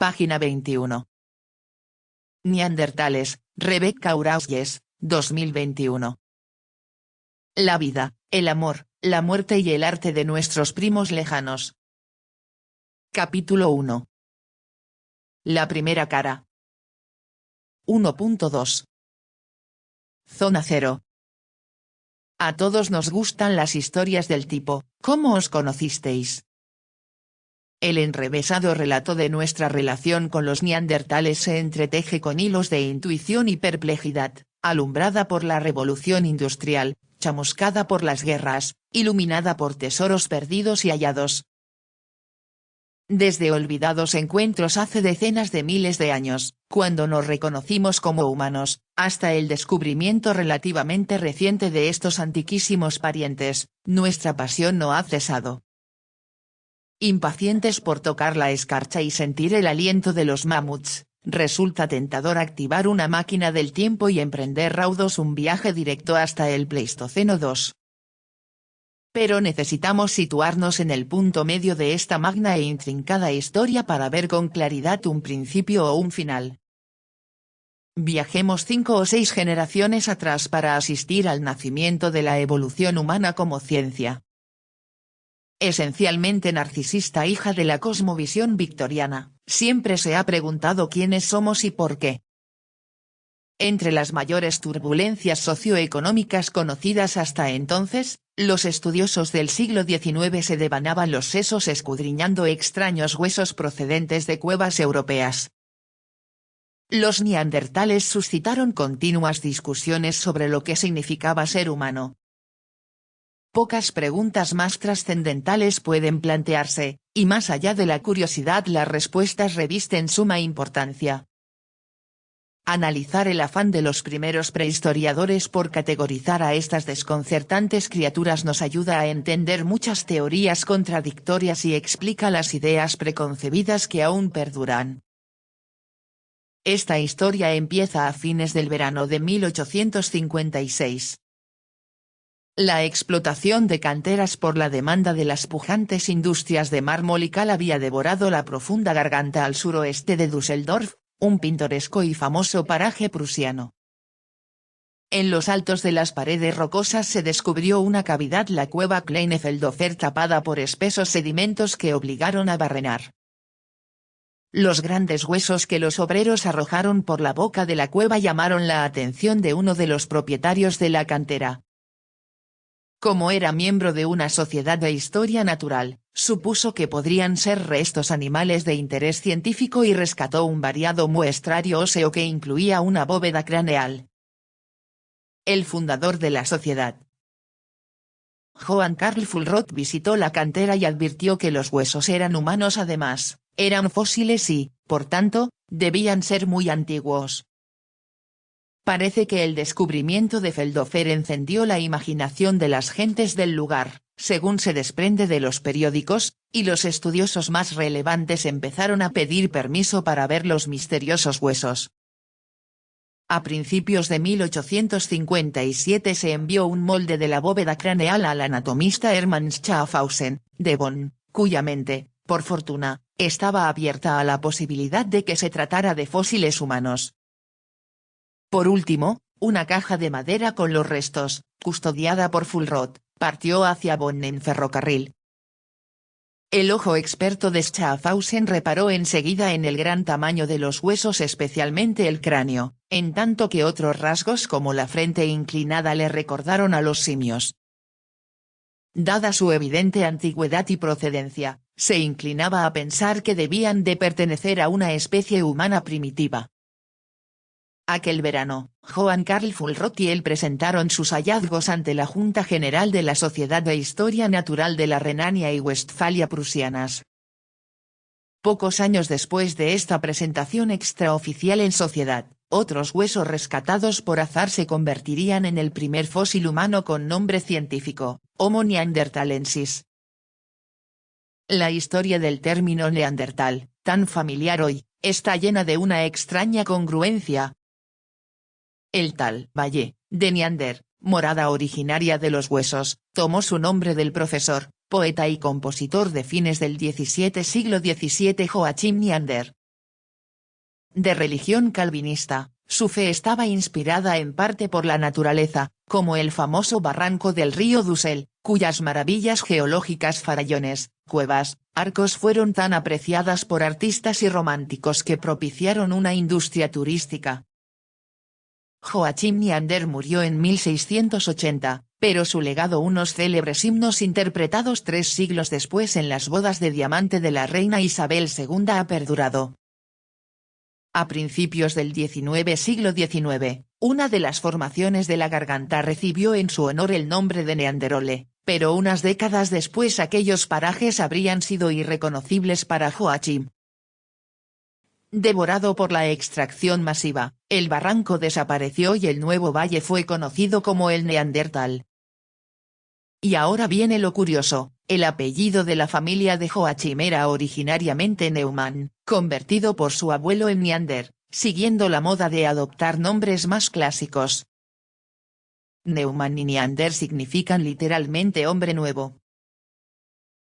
página 21. Neandertales, Rebecca Urauges, 2021. La vida, el amor, la muerte y el arte de nuestros primos lejanos. Capítulo 1. La primera cara. 1.2. Zona 0. A todos nos gustan las historias del tipo, ¿cómo os conocisteis? El enrevesado relato de nuestra relación con los neandertales se entreteje con hilos de intuición y perplejidad, alumbrada por la revolución industrial, chamuscada por las guerras, iluminada por tesoros perdidos y hallados. Desde olvidados encuentros hace decenas de miles de años, cuando nos reconocimos como humanos, hasta el descubrimiento relativamente reciente de estos antiquísimos parientes, nuestra pasión no ha cesado. Impacientes por tocar la escarcha y sentir el aliento de los mamuts, resulta tentador activar una máquina del tiempo y emprender raudos un viaje directo hasta el Pleistoceno II. Pero necesitamos situarnos en el punto medio de esta magna e intrincada historia para ver con claridad un principio o un final. Viajemos 5 o 6 generaciones atrás para asistir al nacimiento de la evolución humana como ciencia. Esencialmente narcisista hija de la cosmovisión victoriana, siempre se ha preguntado quiénes somos y por qué. Entre las mayores turbulencias socioeconómicas conocidas hasta entonces, los estudiosos del siglo XIX se devanaban los sesos escudriñando extraños huesos procedentes de cuevas europeas. Los neandertales suscitaron continuas discusiones sobre lo que significaba ser humano. Pocas preguntas más trascendentales pueden plantearse, y más allá de la curiosidad las respuestas revisten suma importancia. Analizar el afán de los primeros prehistoriadores por categorizar a estas desconcertantes criaturas nos ayuda a entender muchas teorías contradictorias y explica las ideas preconcebidas que aún perduran. Esta historia empieza a fines del verano de 1856. La explotación de canteras por la demanda de las pujantes industrias de mármol y cal había devorado la profunda garganta al suroeste de Düsseldorf, un pintoresco y famoso paraje prusiano. En los altos de las paredes rocosas se descubrió una cavidad, la cueva Kleinfeldhofer, tapada por espesos sedimentos que obligaron a barrenar. Los grandes huesos que los obreros arrojaron por la boca de la cueva llamaron la atención de uno de los propietarios de la cantera. Como era miembro de una sociedad de historia natural, supuso que podrían ser restos animales de interés científico y rescató un variado muestrario óseo que incluía una bóveda craneal. El fundador de la sociedad, Johann Carl Fuhlrott, visitó la cantera y advirtió que los huesos eran humanos, además, eran fósiles y, por tanto, debían ser muy antiguos. Parece que el descubrimiento de Feldhofer encendió la imaginación de las gentes del lugar, según se desprende de los periódicos, y los estudiosos más relevantes empezaron a pedir permiso para ver los misteriosos huesos. A principios de 1857 se envió un molde de la bóveda craneal al anatomista Hermann Schaffhausen, de Bonn, cuya mente, por fortuna, estaba abierta a la posibilidad de que se tratara de fósiles humanos. Por último, una caja de madera con los restos, custodiada por Fuhlrott, partió hacia Bonn en ferrocarril. El ojo experto de Schaffhausen reparó enseguida en el gran tamaño de los huesos, especialmente el cráneo, en tanto que otros rasgos como la frente inclinada le recordaron a los simios. Dada su evidente antigüedad y procedencia, se inclinaba a pensar que debían de pertenecer a una especie humana primitiva. Aquel verano, Johann Carl Fuhlrott y él presentaron sus hallazgos ante la Junta General de la Sociedad de Historia Natural de la Renania y Westfalia prusianas. Pocos años después de esta presentación extraoficial en sociedad, otros huesos rescatados por azar se convertirían en el primer fósil humano con nombre científico, Homo neanderthalensis. La historia del término neandertal, tan familiar hoy, está llena de una extraña congruencia. El tal valle, de Neander, morada originaria de los huesos, tomó su nombre del profesor, poeta y compositor de fines del XVII siglo XVII Joachim Neander. de religión calvinista, su fe estaba inspirada en parte por la naturaleza, como el famoso barranco del río Dussel, cuyas maravillas geológicas, farallones, cuevas, arcos fueron tan apreciadas por artistas y románticos que propiciaron una industria turística. Joachim Neander murió en 1680, pero su legado, unos célebres himnos interpretados 3 siglos después en las bodas de diamante de la reina Isabel II, ha perdurado. A principios del siglo XIX, una de las formaciones de la garganta recibió en su honor el nombre de Neanderthole, pero unas décadas después aquellos parajes habrían sido irreconocibles para Joachim. Devorado por la extracción masiva, el barranco desapareció y el nuevo valle fue conocido como el Neandertal. Y ahora viene lo curioso, el apellido de la familia de Joachim era originariamente Neumann, convertido por su abuelo en Neander, siguiendo la moda de adoptar nombres más clásicos. Neumann y Neander significan literalmente hombre nuevo.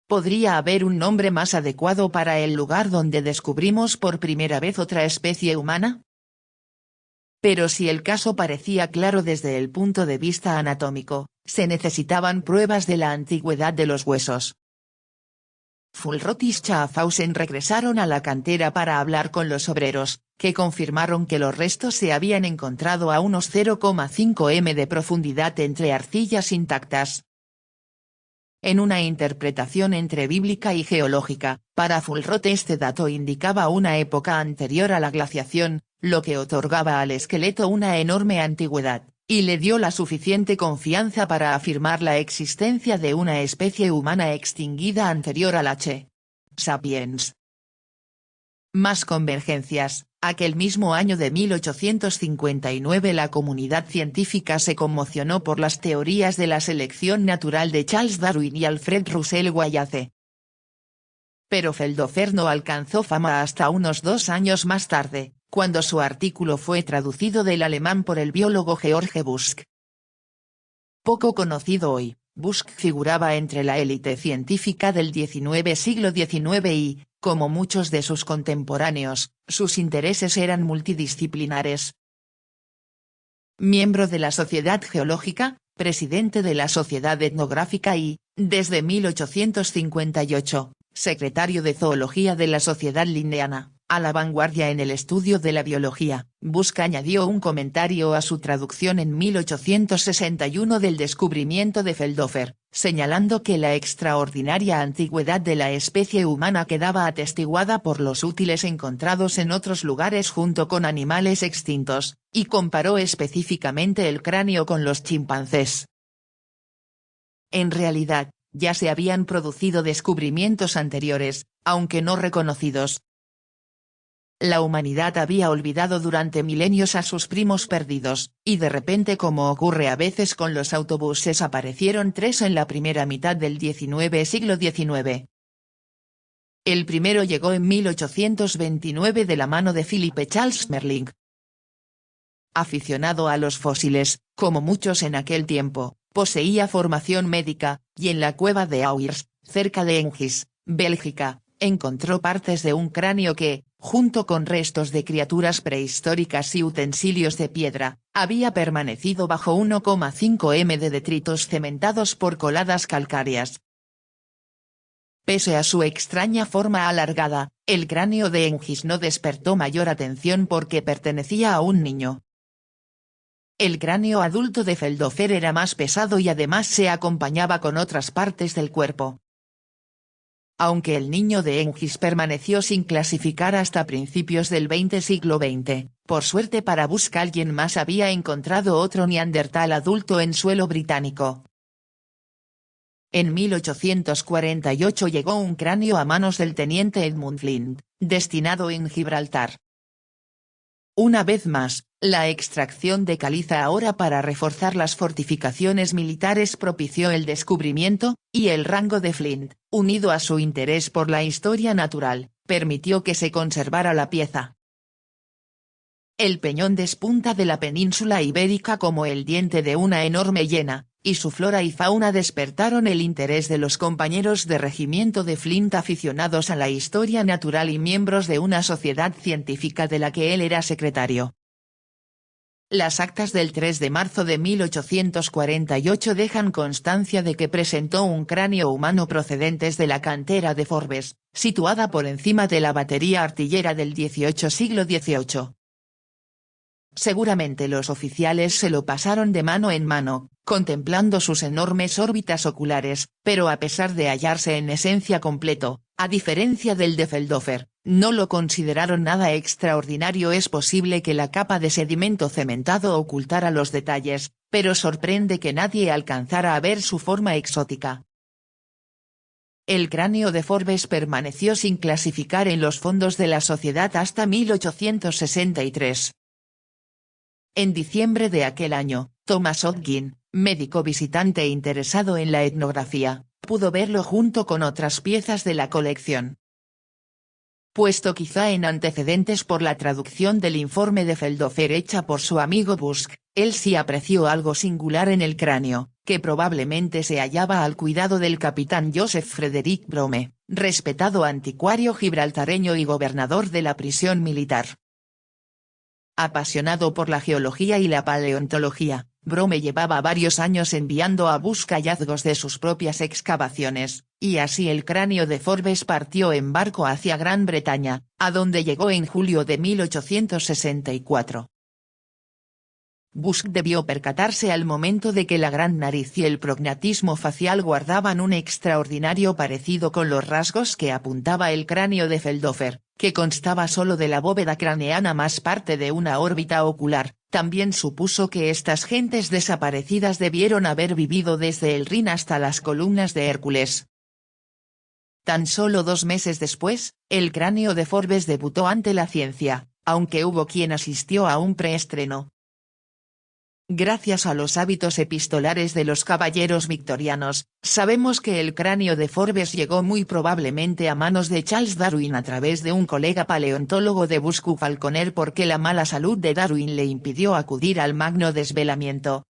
¿Podría haber un nombre más adecuado para el lugar donde descubrimos por primera vez otra especie humana? Pero si el caso parecía claro desde el punto de vista anatómico, se necesitaban pruebas de la antigüedad de los huesos. Fuhlrott y Schaffhausen regresaron a la cantera para hablar con los obreros, que confirmaron que los restos se habían encontrado a unos 0,5 m de profundidad entre arcillas intactas. En una interpretación entre bíblica y geológica, para Fuhlrott este dato indicaba una época anterior a la glaciación, lo que otorgaba al esqueleto una enorme antigüedad, y le dio la suficiente confianza para afirmar la existencia de una especie humana extinguida anterior al H. sapiens. Más convergencias. Aquel mismo año de 1859 la comunidad científica se conmocionó por las teorías de la selección natural de Charles Darwin y Alfred Russel Wallace. Pero Feldhofer no alcanzó fama hasta unos 2 años más tarde, cuando su artículo fue traducido del alemán por el biólogo George Busk. Poco conocido hoy, Busk figuraba entre la élite científica del siglo XIX y, como muchos de sus contemporáneos, sus intereses eran multidisciplinares. Miembro de la Sociedad Geológica, presidente de la Sociedad Etnográfica y, desde 1858, secretario de Zoología de la Sociedad Linneana, a la vanguardia en el estudio de la biología, Busk añadió un comentario a su traducción en 1861 del descubrimiento de Feldhofer, señalando que la extraordinaria antigüedad de la especie humana quedaba atestiguada por los útiles encontrados en otros lugares junto con animales extintos, y comparó específicamente el cráneo con los chimpancés. En realidad, ya se habían producido descubrimientos anteriores, aunque no reconocidos. La humanidad había olvidado durante milenios a sus primos perdidos, y de repente, como ocurre a veces con los autobuses, aparecieron 3 en la primera mitad del siglo XIX. El primero llegó en 1829 de la mano de Philippe Charles Merling. Aficionado a los fósiles, como muchos en aquel tiempo, poseía formación médica, y en la cueva de Auers, cerca de Hengis, Bélgica, encontró partes de un cráneo que, junto con restos de criaturas prehistóricas y utensilios de piedra, había permanecido bajo 1,5 m de detritos cementados por coladas calcáreas. Pese a su extraña forma alargada, el cráneo de Hengis no despertó mayor atención porque pertenecía a un niño. El cráneo adulto de Feldhofer era más pesado y además se acompañaba con otras partes del cuerpo. Aunque el niño de Hengis permaneció sin clasificar hasta principios del siglo XX, por suerte para Busk alguien más había encontrado otro neandertal adulto en suelo británico. En 1848 llegó un cráneo a manos del teniente Edmund Flint, destinado en Gibraltar. Una vez más, la extracción de caliza ahora para reforzar las fortificaciones militares propició el descubrimiento, y el rango de Flint, unido a su interés por la historia natural, permitió que se conservara la pieza. El peñón despunta de la península ibérica como el diente de una enorme hiena, y su flora y fauna despertaron el interés de los compañeros de regimiento de Flint aficionados a la historia natural y miembros de una sociedad científica de la que él era secretario. Las actas del 3 de marzo de 1848 dejan constancia de que presentó un cráneo humano procedentes de la cantera de Forbes, situada por encima de la batería artillera del siglo XVIII. Seguramente los oficiales se lo pasaron de mano en mano, contemplando sus enormes órbitas oculares, pero a pesar de hallarse en esencia completo, a diferencia del de Feldhofer, no lo consideraron nada extraordinario. Es posible que la capa de sedimento cementado ocultara los detalles, pero sorprende que nadie alcanzara a ver su forma exótica. El cráneo de Forbes permaneció sin clasificar en los fondos de la sociedad hasta 1863. En diciembre de aquel año, Thomas Hodgkin, médico visitante interesado en la etnografía, pudo verlo junto con otras piezas de la colección. Puesto quizá en antecedentes por la traducción del informe de Feldhofer hecha por su amigo Busk, él sí apreció algo singular en el cráneo, que probablemente se hallaba al cuidado del capitán Joseph Frederick Brome, respetado anticuario gibraltareño y gobernador de la prisión militar. Apasionado por la geología y la paleontología, Brome llevaba varios años enviando a Busk hallazgos de sus propias excavaciones, y así el cráneo de Forbes partió en barco hacia Gran Bretaña, a donde llegó en julio de 1864. Busk debió percatarse al momento de que la gran nariz y el prognatismo facial guardaban un extraordinario parecido con los rasgos que apuntaba el cráneo de Feldhofer, que constaba solo de la bóveda craneana más parte de una órbita ocular. También supuso que estas gentes desaparecidas debieron haber vivido desde el Rin hasta las columnas de Hércules. Tan solo 2 meses después, el cráneo de Forbes debutó ante la ciencia, aunque hubo quien asistió a un preestreno. Gracias a los hábitos epistolares de los caballeros victorianos, sabemos que el cráneo de Forbes llegó muy probablemente a manos de Charles Darwin a través de un colega paleontólogo de Busk Falconer, porque la mala salud de Darwin le impidió acudir al magno desvelamiento.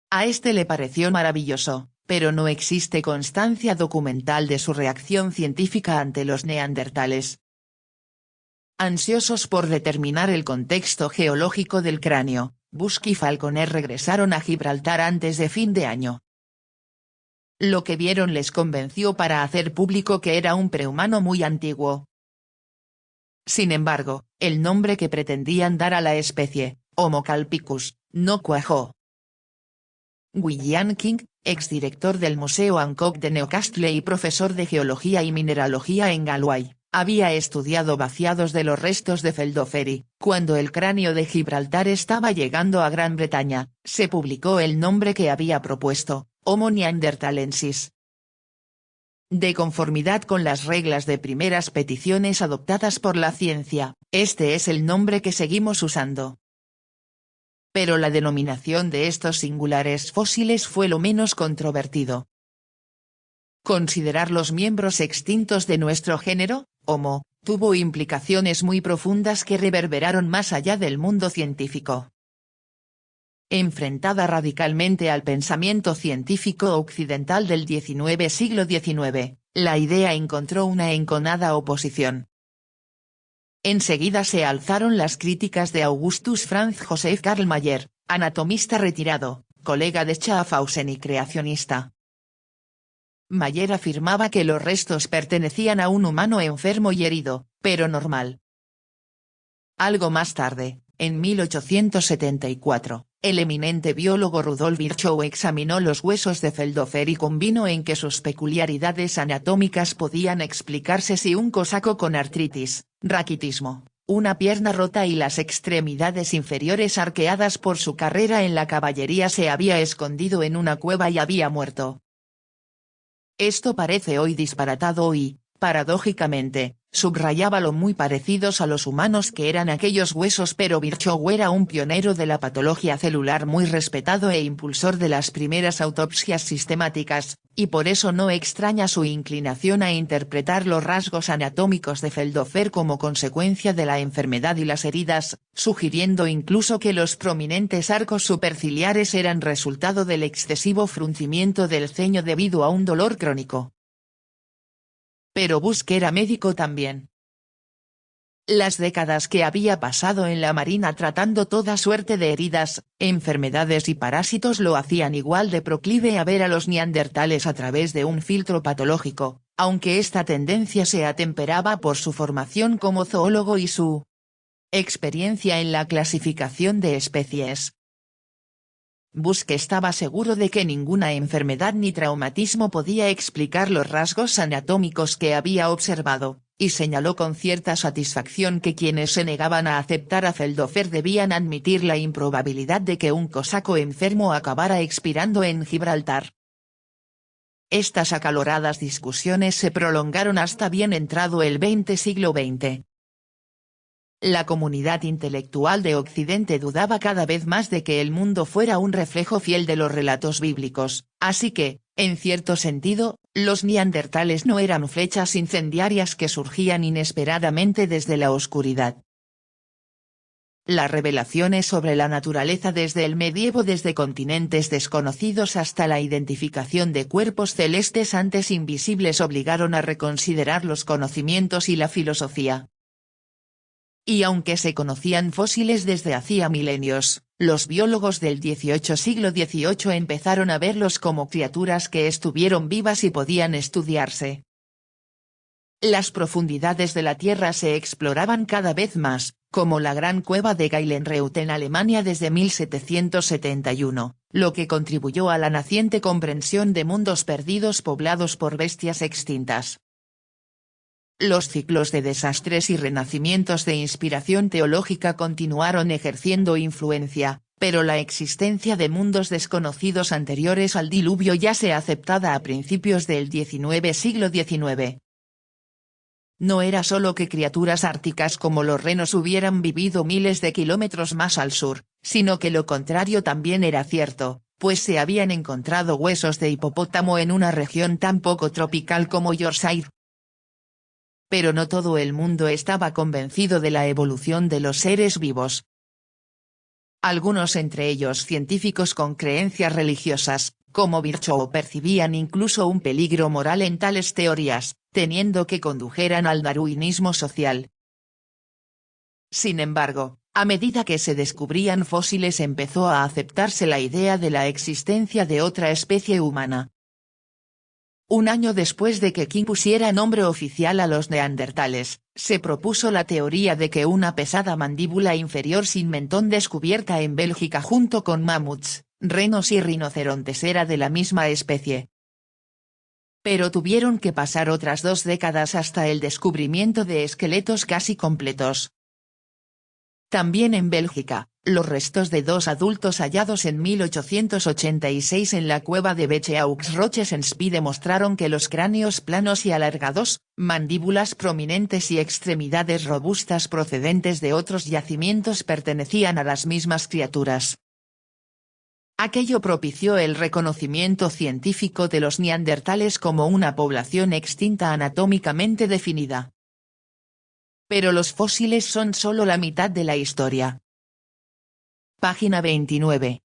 A este le pareció maravilloso, pero no existe constancia documental de su reacción científica ante los neandertales. Ansiosos por determinar el contexto geológico del cráneo, Busk y Falconer regresaron a Gibraltar antes de fin de año. Lo que vieron les convenció para hacer público que era un prehumano muy antiguo. Sin embargo, el nombre que pretendían dar a la especie, Homo calpicus, no cuajó. William King, exdirector del Museo Hancock de Newcastle y profesor de geología y mineralogía en Galway, había estudiado vaciados de los restos de Feldhofer y, cuando el cráneo de Gibraltar estaba llegando a Gran Bretaña, se publicó el nombre que había propuesto, Homo neanderthalensis. De conformidad con las reglas de primeras peticiones adoptadas por la ciencia, este es el nombre que seguimos usando. Pero la denominación de estos singulares fósiles fue lo menos controvertido. Considerar los miembros extintos de nuestro género, Homo, tuvo implicaciones muy profundas que reverberaron más allá del mundo científico. Enfrentada radicalmente al pensamiento científico occidental del siglo XIX, la idea encontró una enconada oposición. Enseguida se alzaron las críticas de Augustus Franz Joseph Karl Mayer, anatomista retirado, colega de Schaffhausen y creacionista. Mayer afirmaba que los restos pertenecían a un humano enfermo y herido, pero normal. Algo más tarde, en 1874, el eminente biólogo Rudolf Virchow examinó los huesos de Feldhofer y convino en que sus peculiaridades anatómicas podían explicarse si un cosaco con artritis, raquitismo, una pierna rota y las extremidades inferiores arqueadas por su carrera en la caballería se había escondido en una cueva y había muerto. Esto parece hoy disparatado y, paradójicamente, subrayaba lo muy parecidos a los humanos que eran aquellos huesos, pero Virchow era un pionero de la patología celular muy respetado e impulsor de las primeras autopsias sistemáticas, y por eso no extraña su inclinación a interpretar los rasgos anatómicos de Feldhofer como consecuencia de la enfermedad y las heridas, sugiriendo incluso que los prominentes arcos superciliares eran resultado del excesivo fruncimiento del ceño debido a un dolor crónico. Pero Busk era médico también. Las décadas que había pasado en la marina tratando toda suerte de heridas, enfermedades y parásitos lo hacían igual de proclive a ver a los neandertales a través de un filtro patológico, aunque esta tendencia se atemperaba por su formación como zoólogo y su experiencia en la clasificación de especies. Busk estaba seguro de que ninguna enfermedad ni traumatismo podía explicar los rasgos anatómicos que había observado, y señaló con cierta satisfacción que quienes se negaban a aceptar a Feldhofer debían admitir la improbabilidad de que un cosaco enfermo acabara expirando en Gibraltar. Estas acaloradas discusiones se prolongaron hasta bien entrado el siglo XX. La comunidad intelectual de Occidente dudaba cada vez más de que el mundo fuera un reflejo fiel de los relatos bíblicos, así que, en cierto sentido, los neandertales no eran flechas incendiarias que surgían inesperadamente desde la oscuridad. Las revelaciones sobre la naturaleza desde el medievo, desde continentes desconocidos hasta la identificación de cuerpos celestes antes invisibles, obligaron a reconsiderar los conocimientos y la filosofía. Y aunque se conocían fósiles desde hacía milenios, los biólogos del siglo XVIII empezaron a verlos como criaturas que estuvieron vivas y podían estudiarse. Las profundidades de la Tierra se exploraban cada vez más, como la gran cueva de Geilenreut en Alemania desde 1771, lo que contribuyó a la naciente comprensión de mundos perdidos poblados por bestias extintas. Los ciclos de desastres y renacimientos de inspiración teológica continuaron ejerciendo influencia, pero la existencia de mundos desconocidos anteriores al diluvio ya se aceptada a principios del siglo XIX. No era solo que criaturas árticas como los renos hubieran vivido miles de kilómetros más al sur, sino que lo contrario también era cierto, pues se habían encontrado huesos de hipopótamo en una región tan poco tropical como Yorkshire. Pero no todo el mundo estaba convencido de la evolución de los seres vivos. Algunos, entre ellos científicos con creencias religiosas, como Virchow, percibían incluso un peligro moral en tales teorías, teniendo que condujeran al darwinismo social. Sin embargo, a medida que se descubrían fósiles empezó a aceptarse la idea de la existencia de otra especie humana. Un año después de que King pusiera nombre oficial a los neandertales, se propuso la teoría de que una pesada mandíbula inferior sin mentón descubierta en Bélgica junto con mamuts, renos y rinocerontes era de la misma especie. Pero tuvieron que pasar otras 2 décadas hasta el descubrimiento de esqueletos casi completos. También en Bélgica, los restos de 2 adultos hallados en 1886 en la cueva de Beche-aux-Roches-en-Spy demostraron que los cráneos planos y alargados, mandíbulas prominentes y extremidades robustas procedentes de otros yacimientos pertenecían a las mismas criaturas. Aquello propició el reconocimiento científico de los neandertales como una población extinta anatómicamente definida. Pero los fósiles son solo la mitad de la historia. Página 29.